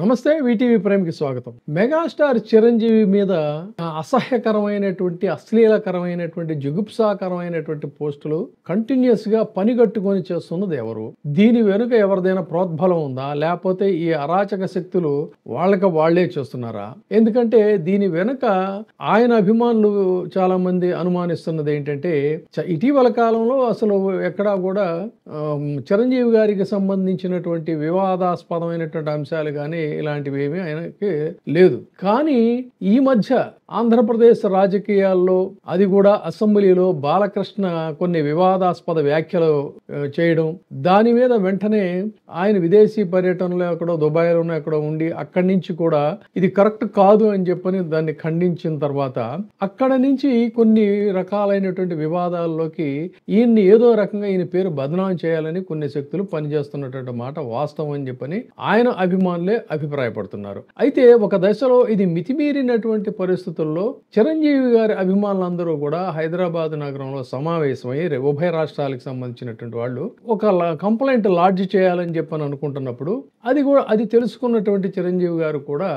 నమస్తే వీటీవీ ప్రైమ్కి స్వాగతం. మెగాస్టార్ చిరంజీవి మీద అసహ్యకరమైనటువంటి అశ్లీలకరమైనటువంటి జుగుప్సాకరమైనటువంటి పోస్టులు కంటిన్యూస్ గా పనిగట్టుకొని చేస్తున్నది ఎవరు? దీని వెనుక ఎవరిదైనా ప్రోద్బలం ఉందా, లేకపోతే ఈ అరాచక శక్తులు వాళ్ళకి వాళ్లే చేస్తున్నారా? ఎందుకంటే దీని వెనుక ఆయన అభిమానులు చాలా మంది అనుమానిస్తున్నది ఏంటంటే, ఇటీవల కాలంలో అసలు ఎక్కడా కూడా చిరంజీవి గారికి సంబంధించినటువంటి వివాదాస్పదమైనటువంటి అంశాలు కానీ ఇలాంటివి ఏమీ ఆయనకి లేదు. కానీ ఈ మధ్య ఆంధ్రప్రదేశ్ రాజకీయాల్లో, అది కూడా అసెంబ్లీలో బాలకృష్ణ కొన్ని వివాదాస్పద వ్యాఖ్యలు చేయడం, దాని మీద వెంటనే ఆయన విదేశీ పర్యటనలో ఎక్కడో దుబాయ్లోనో ఎక్కడో ఉండి అక్కడి నుంచి కూడా ఇది కరెక్ట్ కాదు అని చెప్పని దాన్ని ఖండించిన తర్వాత అక్కడ నుంచి కొన్ని రకాలైనటువంటి వివాదాల్లోకి ఈయన్ని ఏదో రకంగా ఈయన పేరు బదనాం చేయాలని కొన్ని శక్తులు పనిచేస్తున్నటువంటి మాట వాస్తవం అని చెప్పని ఆయన అభిమానులే అభిప్రాయపడుతున్నారు. అయితే ఒక దశలో ఇది మితిమీరినటువంటి పరిస్థితుల్లో చిరంజీవి గారి అభిమానులందరూ కూడా హైదరాబాద్ నగరంలో సమావేశమై ఉభయ రాష్ట్రాలకు సంబంధించినటువంటి వాళ్ళు ఒక కంప్లైంట్ లాడ్జ్ చేయాలని చెప్పని అనుకుంటున్నప్పుడు అది తెలుసుకున్నటువంటి చిరంజీవి గారు కూడా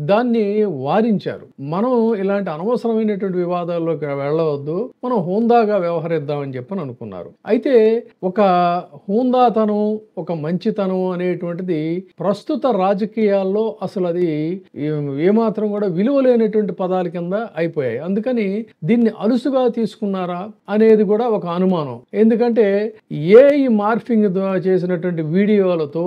దాన్ని వారించారు. మనం ఇలాంటి అనవసరమైనటువంటి వివాదాల్లోకి వెళ్ళవద్దు, మనం హోందాగా వ్యవహరిద్దామని చెప్పని అనుకున్నారు. అయితే ఒక హోందాతనం, ఒక మంచితనం అనేటువంటిది ప్రస్తుత రాజకీయాల్లో అసలు అది ఏమాత్రం కూడా విలువ లేనటువంటి పదాల కింద అయిపోయాయి. అందుకని దీన్ని అలుసుగా తీసుకున్నారా అనేది కూడా ఒక అనుమానం. ఎందుకంటే ఈ మార్ఫింగ్ చేసినటువంటి వీడియోలతో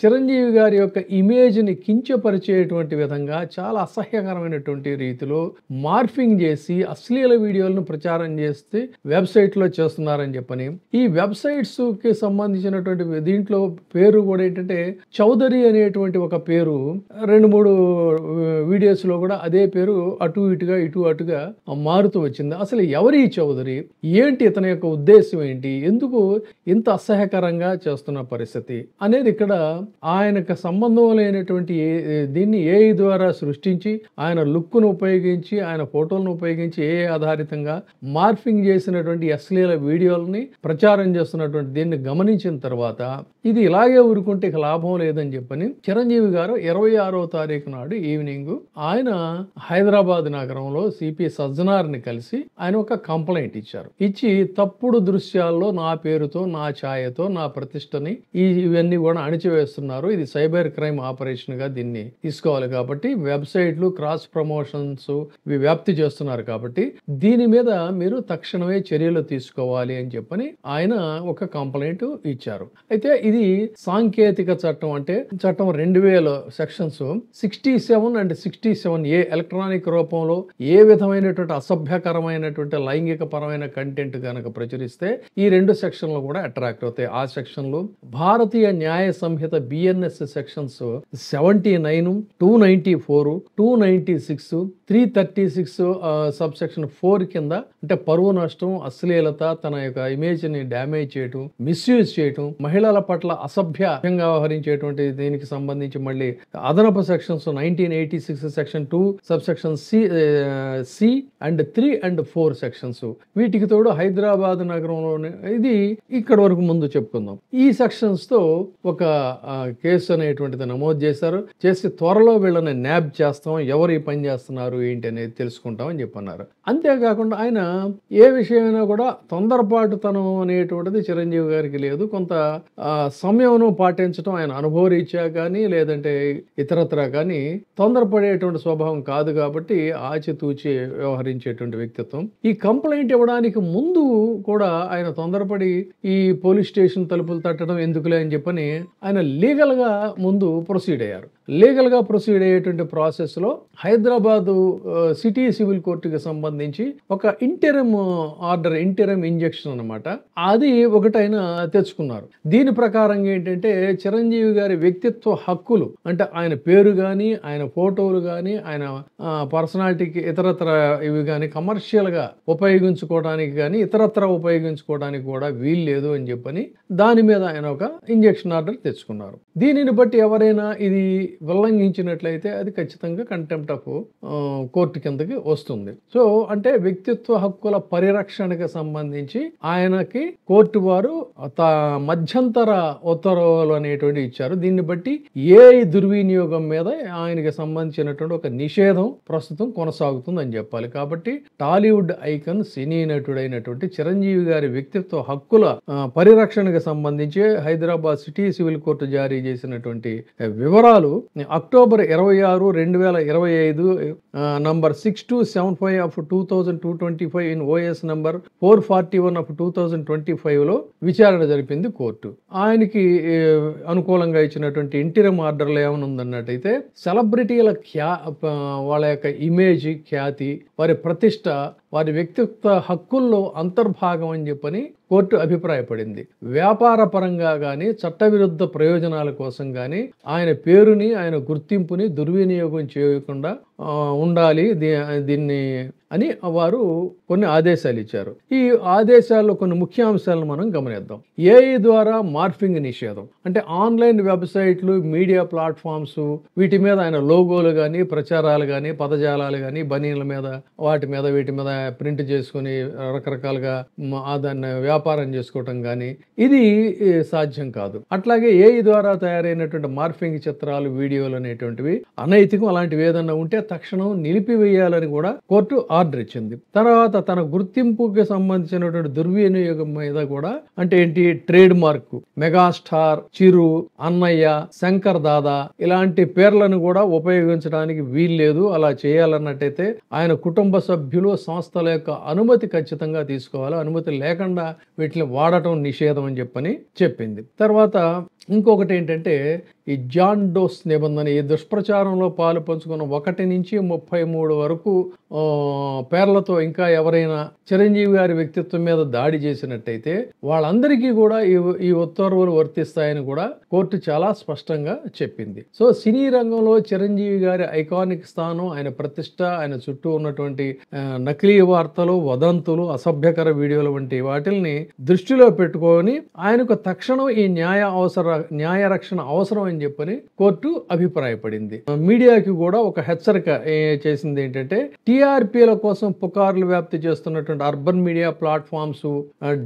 చిరంజీవి గారి యొక్క ఇమేజ్ ని కించపరిచేటువంటి విధంగా చాలా అసహ్యకరమైనటువంటి రీతిలో మార్ఫింగ్ చేసి అశ్లీల వీడియోలను ప్రచారం చేస్తే వెబ్సైట్ లో చేస్తున్నారని చెప్పని, ఈ వెబ్సైట్స్ కి సంబంధించినటువంటి దీంట్లో పేరు కూడా ఏంటంటే చౌదరి అనేటువంటి ఒక పేరు 2-3 వీడియోస్ లో కూడా అదే పేరు అటు అటుగా మారుతూ వచ్చింది. అసలు ఎవరి చౌదరి, ఏంటి ఇతని యొక్క ఉద్దేశం ఏంటి, ఎందుకు ఇంత అసహ్యకరంగా చేస్తున్న పరిస్థితి అనేది ఇక్కడ ఆయనకు సంబంధం లేనటువంటి దీన్ని ఏఐ ద్వారా సృష్టించి ఆయన లుక్ను ఉపయోగించి ఆయన ఫోటోలను ఉపయోగించి ఏఐ ఆధారితంగా మార్ఫింగ్ చేసినటువంటి అశ్లీల వీడియోలని ప్రచారం చేస్తున్నటువంటి దీన్ని గమనించిన తర్వాత ఇది ఇలాగే ఊరుకుంటే ఇక లాభం లేదని చెప్పని చిరంజీవి గారు 26వ తారీఖు నాడు ఈవినింగ్ ఆయన హైదరాబాద్ నగరంలో సిపి సజ్జనార్ని కలిసి ఆయన ఒక కంప్లైంట్ ఇచ్చారు. ఇచ్చి తప్పుడు దృశ్యాల్లో నా పేరుతో, నా ఛాయతో, నా ప్రతిష్టని ఇవన్నీ కూడా అణిచివేస్తున్నారు, ఇది సైబర్ క్రైమ్ ఆపరేషన్ గా దీన్ని తీసుకోవాలి, కాబట్టి వెబ్సైట్లు క్రాస్ ప్రమోషన్స్ ఇవి వ్యాప్తి చేస్తున్నారు, కాబట్టి దీని మీద మీరు తక్షణమే చర్యలు తీసుకోవాలి అని చెప్పని ఆయన ఒక కంప్లైంట్ ఇచ్చారు. అయితే ఇది సాంకేతిక చట్టం, అంటే చట్టం 2000 సెక్షన్స్ 67 అండ్ 67A ఎలక్ట్రానిక్ రూపంలో ఏ విధమైనటువంటి అసభ్యకరమైనటువంటి లైంగిక పరమైన కంటెంట్ కనుక ప్రచురిస్తే ఈ 2 సెక్షన్లు కూడా అట్రాక్ట్ అవుతాయి. ఆ సెక్షన్లు భారతీయ న్యాయ సంహిత BNS సెక్షన్స్ 79, 294, 296, 336 సబ్ సెక్షన్ 4 కింద, అంటే పరువు నష్టం, అశ్లీలత, తన యొక్క ఇమేజ్ ని డ్యామేజ్ చేయటం, మిస్యూజ్ చేయటం, మహిళల పట్ల అసభ్యంగా వ్యవహరించేటువంటి దీనికి సంబంధించి మళ్ళీ అదనపు sections 1986 section 2 sub section C and 3 and 4 sections. వీటికి తోడు హైదరాబాద్ నగరంలోనే ఇది ఇక్కడ వరకు ముందు చెప్పుకుందాం. ఈ సెక్షన్స్ తో ఒక కేసు అనేటువంటిది నమోదు చేసి త్వరలో వీళ్ళని న్యాబ్ చేస్తాం, ఎవరు ఈ పని చేస్తున్నారు ఏంటి అనేది తెలుసుకుంటాం అని చెప్పన్నారు. అంతేకాకుండా ఆయన ఏ విషయమైనా కూడా తొందరపాటుతనం అనేటువంటిది చిరంజీవి గారికి లేదు. కొంత సమయంను పాటించడం ఆయన అనుభవరీత్యా కానీ లేదంటే ఇతరత్రా కానీ తొందరపడేటువంటి స్వభావం కాదు, కాబట్టి ఆచితూచి వ్యవహరించేటువంటి వ్యక్తిత్వం. ఈ కంప్లైంట్ ఇవ్వడానికి ముందు కూడా ఆయన తొందరపడి ఈ పోలీస్ స్టేషన్ తలుపులు తట్టడం ఎందుకులే అని చెప్పని ఆయన లీగల్ గా ముందు ప్రొసీడ్ అయ్యారు. లీగల్ గా ప్రొసీడ్ అయ్యేటువంటి ప్రాసెస్ లో హైదరాబాద్ సిటీ సివిల్ కోర్టుకి సంబంధించి ఒక ఇంటరిమ్ ఆర్డర్, ఇంటరిమ్ ఇంజెక్షన్ అన్నమాట, అది ఒకటైనా తెచ్చుకున్నారు. దీని ప్రకారంగా ఏంటంటే చిరంజీవి గారి వ్యక్తిత్వ హక్కులు, అంటే ఆయన పేరు గాని, ఆయన ఫోటోలు గాని, ఆయన పర్సనాలిటీకి ఇతరత్ర ఇవి గాని కమర్షియల్ గా ఉపయోగించుకోవడానికి గాని ఇతరత్ర ఉపయోగించుకోవడానికి కూడా వీల్లేదు అని చెప్పని దాని మీద ఆయన ఒక ఇంజెక్షన్ ఆర్డర్ తెచ్చుకున్నారు. దీనిని బట్టి ఎవరైనా ఇది ఉల్లంఘించినట్లయితే అది ఖచ్చితంగా కంటెంప్ట్ ఆఫ్ కోర్టు కిందకి వస్తుంది. సో అంటే వ్యక్తిత్వ హక్కుల పరిరక్షణకు సంబంధించి ఆయనకి కోర్టు వారు మధ్యంతర ఉత్తర్వులు అనేటువంటి ఇచ్చారు. దీన్ని బట్టి ఏఐ దుర్వినియోగం మీద ఆయనకి సంబంధించినటువంటి ఒక నిషేధం ప్రస్తుతం కొనసాగుతుందని చెప్పాలి. కాబట్టి టాలీవుడ్ ఐకాన్ సినీ నటుడైనటువంటి చిరంజీవి గారి వ్యక్తిత్వ హక్కుల పరిరక్షణకు సంబంధించి హైదరాబాద్ సిటీ సివిల్ కోర్టు జారీ చేసినటువంటి వివరాలు October 26, 2025 number 6275 of 2225 in OS number 441 of 2025 లో విచారణ జరిపింది కోర్టు. ఆయనకి అనుకూలంగా ఇచ్చినటువంటి ఇంటీరియం ఆర్డర్లో ఏమైనా ఉందన్నట్టయితే సెలబ్రిటీల వాళ్ళ యొక్క ఇమేజ్, ఖ్యాతి, వారి ప్రతిష్ట, వారి వ్యక్తిత్వ హక్కుల్లో అంతర్భాగం అని చెప్పని కోర్టు అభిప్రాయపడింది. వ్యాపార పరంగా కానీ చట్టవిరుద్ధ ప్రయోజనాల కోసం కానీ ఆయన పేరుని, ఆయన గుర్తింపుని దుర్వినియోగం చేయకుండా ఉండాలి దీన్ని అని వారు కొన్ని ఆదేశాలు ఇచ్చారు. ఈ ఆదేశాల్లో కొన్ని ముఖ్యాంశాలను మనం గమనిద్దాం. ఏఐ ద్వారా మార్ఫింగ్ నిషేధం, అంటే ఆన్లైన్ వెబ్సైట్లు, మీడియా ప్లాట్ఫామ్స్ వీటి మీద ఆయన లోగోలు కానీ, ప్రచారాలు కానీ, పదజాలాలు కానీ బనీల మీద వీటి మీద ప్రింట్ చేసుకుని రకరకాలుగా దాన్ని వ్యాపారం చేసుకోవటం కానీ ఇది సాధ్యం కాదు. అట్లాగే ఏఐ ద్వారా తయారైనటువంటి మార్ఫింగ్ చిత్రాలు, వీడియోలు అనేటువంటివి అనైతికం. అలాంటివి ఏదన్నా ఉంటే తక్షణం నిలిపివేయాలని కూడా కోర్టు ఆర్డర్ ఇచ్చింది. తర్వాత తన గుర్తింపుకి సంబంధించినటువంటి దుర్వినియోగం మీద కూడా, అంటే ఏంటి, ట్రేడ్ మార్క్, మెగాస్టార్, చిరు, అన్నయ్య, శంకర్ దాదా ఇలాంటి పేర్లను కూడా ఉపయోగించడానికి వీల్లేదు. అలా చేయాలన్నట్టయితే ఆయన కుటుంబ సభ్యులు, సంస్థల యొక్క అనుమతి ఖచ్చితంగా తీసుకోవాలి. అనుమతి లేకుండా వీటిని వాడటం నిషేధం అని చెప్పింది. తర్వాత ఇంకొకటి ఏంటంటే ఈ జాన్ డోస్ నిబంధన. ఈ దుష్ప్రచారంలో పాలు పంచుకున్న 1 నుంచి 33 వరకు పేర్లతో ఇంకా ఎవరైనా చిరంజీవి గారి వ్యక్తిత్వం మీద దాడి చేసినట్టయితే వాళ్ళందరికీ కూడా ఈ ఉత్తర్వులు వర్తిస్తాయని కూడా కోర్టు చాలా స్పష్టంగా చెప్పింది. సో సినీ రంగంలో చిరంజీవి గారి ఐకానిక్ స్థానం, ఆయన ప్రతిష్ట, ఆయన చుట్టూ ఉన్నటువంటి నకిలీ వార్తలు, వదంతులు, అసభ్యకర వీడియోలు వంటి వాటిల్ని దృష్టిలో పెట్టుకొని ఆయనకు తక్షణం ఈ న్యాయ రక్షణ అవసరం అని చెప్పని కోర్టు అభిప్రాయపడింది. మీడియాకి కూడా ఒక హెచ్చరిక చేసింది ఏంటంటే టీఆర్పీల కోసం పుకార్లు వ్యాప్తి చేస్తున్నటువంటి urban media platforms,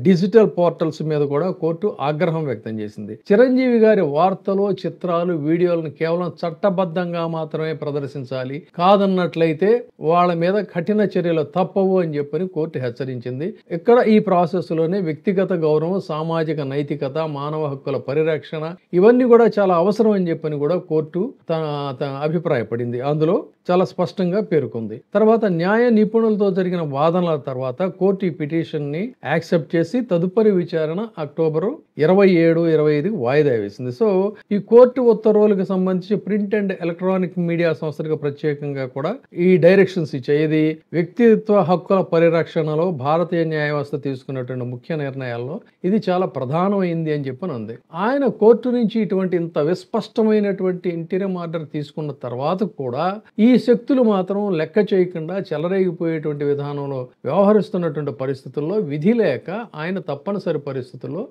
digital portals మీద కూడా కోర్టు ఆగ్రహం వ్యక్తం చేసింది. చిరంజీవి గారి వార్తలు, చిత్రాలు, వీడియోలను కేవలం చట్టబద్ధంగా మాత్రమే ప్రదర్శించాలి, కాదన్నట్లయితే వాళ్ళ మీద కఠిన చర్యలు తప్పవు అని చెప్పని కోర్టు హెచ్చరించింది. ఇక్కడ ఈ ప్రాసెస్ లోనే వ్యక్తిగత గౌరవం, సామాజిక నైతికత, మానవ హక్కుల పరిరక్షణ ఇవన్నీ కూడా చాలా అవసరం అని చెప్పని కూడా కోర్టు తన అభిప్రాయపడింది. అందులో చాలా స్పష్టంగా పేర్కొంది. తర్వాత న్యాయ నిపుణులతో జరిగిన వాదనల తర్వాత కోర్టు ఈ పిటిషన్ ని యాక్సెప్ట్ చేసి తదుపరి విచారణ అక్టోబర్ 27, 25 వాయిదా వేసింది. సో ఈ కోర్టు ఉత్తర్వులకు సంబంధించి ప్రింట్ అండ్ ఎలక్ట్రానిక్ మీడియా సంస్థలకు ప్రత్యేకంగా కూడా ఈ డైరెక్షన్స్ ఇచ్చాయి. ఇది వ్యక్తిత్వ హక్కుల పరిరక్షణలో భారతీయ న్యాయ వ్యవస్థ తీసుకున్నటువంటి ముఖ్య నిర్ణయాల్లో ఇది చాలా ప్రధానమైంది అని చెప్పని ఉంది. ఆయన కోర్టు నుంచి ఇటువంటి ఇంత విస్పష్టమైనటువంటి ఇంటీరియం ఆర్డర్ తీసుకున్న తర్వాత కూడా ఈ శక్తులు మాత్రం లెక్క చేయకుండా చెలరేగిపోయేటువంటి విధానంలో వ్యవహరిస్తున్నటువంటి పరిస్థితుల్లో విధి లేక ఆయన తప్పనిసరి పరిస్థితుల్లో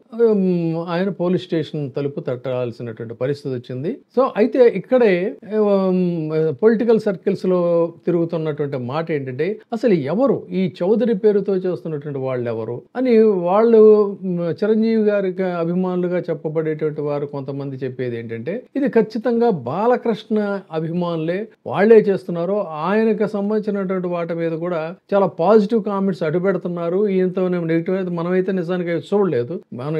ఆయన పోలీస్ స్టేషన్ తలుపు తట్టాల్సినటువంటి పరిస్థితి వచ్చింది. సో అయితే ఇక్కడే పొలిటికల్ సర్కిల్స్ లో తిరుగుతున్నటువంటి మాట ఏంటంటే అసలు ఎవరు ఈ చౌదరి పేరుతో చేస్తున్నటువంటి వాళ్ళు ఎవరు అని వాళ్ళు చిరంజీవి గారికి అభిమానులుగా చెప్పబడేటువంటి వారు కొంతమంది చెప్పేది ఏంటంటే ఇది ఖచ్చితంగా బాలకృష్ణ అభిమానులే వాళ్లే చేస్తున్నారు. ఆయనకు సంబంధించినటువంటి వాటి మీద కూడా చాలా పాజిటివ్ కామెంట్స్ అటు పెడుతున్నారు. ఈయనతో నెగిటివ్ అయితే మనమైతే నిజానికి చూడలేదు, మనం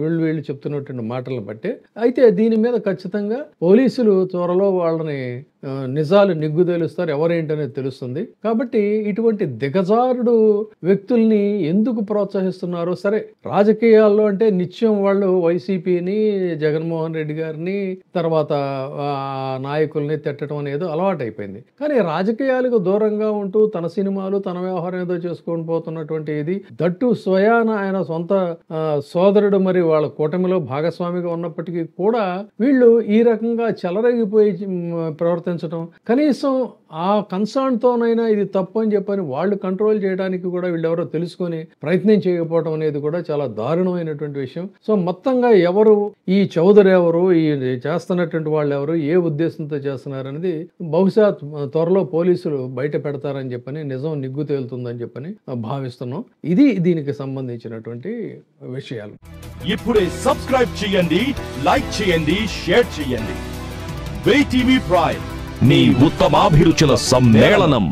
వీళ్ళు చెప్తున్నటువంటి మాటలను బట్టి. అయితే దీని మీద ఖచ్చితంగా పోలీసులు త్వరలో వాళ్ళని నిజాలు నిగ్గు తేలుస్తారు, ఎవరేంటనేది తెలుస్తుంది. కాబట్టి ఇటువంటి దిగజారుడు వ్యక్తుల్ని ఎందుకు ప్రోత్సహిస్తున్నారు? సరే రాజకీయాల్లో అంటే నిత్యం వాళ్ళు వైసీపీని, జగన్మోహన్ రెడ్డి గారిని, తర్వాత నాయకుల్ని తిట్టడం అనేది అలవాటైపోయింది. కానీ రాజకీయాలకు దూరంగా ఉంటూ తన సినిమాలు, తన వ్యవహారం ఏదో చేసుకొని పోతున్నటువంటి ఇది దట్టు స్వయాన ఆయన సొంత సోదరుడు మరి వాళ్ళ కూటమిలో భాగస్వామిగా ఉన్నప్పటికీ కూడా వీళ్ళు ఈ రకంగా చెలరేగిపోయి ప్రవర్తించడం, కనీసం ఆ కన్సర్న్ తోనైనా ఇది తప్పు అని చెప్పని వాళ్ళు కంట్రోల్ చేయడానికి కూడా వీళ్ళెవరో తెలుసుకొని ప్రయత్నం చేయకపోవడం అనేది కూడా చాలా దారుణమైనటువంటి విషయం. సో మొత్తంగా ఎవరు ఈ చౌదరి, ఎవరు ఈ చేస్తున్నటువంటి వాళ్ళు ఎవరు, ఏ ఉద్దేశంతో చేస్తున్నారు అనేది బహుశా త్వరలో పోలీసులు బయట పెడతారని చెప్పని, నిజం నిగ్గు తేలుతుందని చెప్పని భావిస్తున్నాం. ఇది దీనికి సంబంధించినటువంటి విషయాలు. ఇప్పుడే సబ్స్క్రైబ్ చేయండి, లైక్ చేయండి, షేర్ చేయండి. VTV ప్రైమ్, మీ ఉత్తమాభిరుచుల సమ్మేళనం.